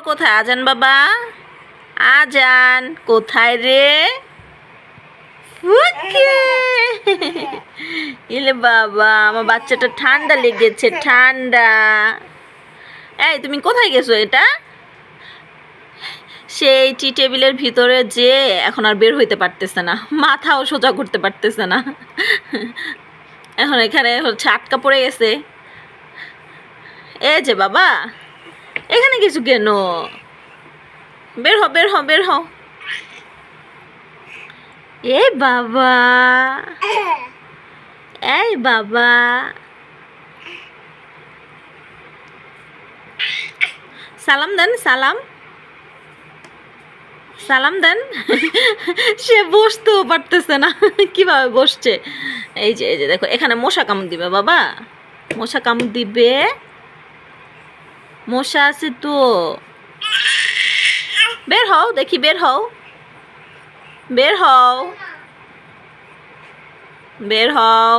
কোথায় আজান বাবা? আজান কোথায় রে? ইলে বাবা, আমার বাচ্চাটা ঠান্ডা লেগেছে, ঠান্ডা। এই তুমি কোথায় গেছো? এটা সেই টি টেবিলের ভিতরে যে এখন আর বের হইতে পারতেছে না, মাথাও সোজা করতে পারতেছে না। এখন এখানে হচ্ছে আটকা পড়ে গেছে। এই যে বাবা, এখানে কিছু কেন? বের হও, বের হও, বের হও। এই বাবা, এই বাবা, সালাম দেন, সালাম, সালাম দেন। সে বসতেও পারতেছে না, কিভাবে বসছে। এই যে এই যে দেখো, এখানে মশা কামড় দিবে বাবা, মশা কামড় দিবে, মশা আছে তো। বের হও দেখি, বের হও, বের হও, বের হও।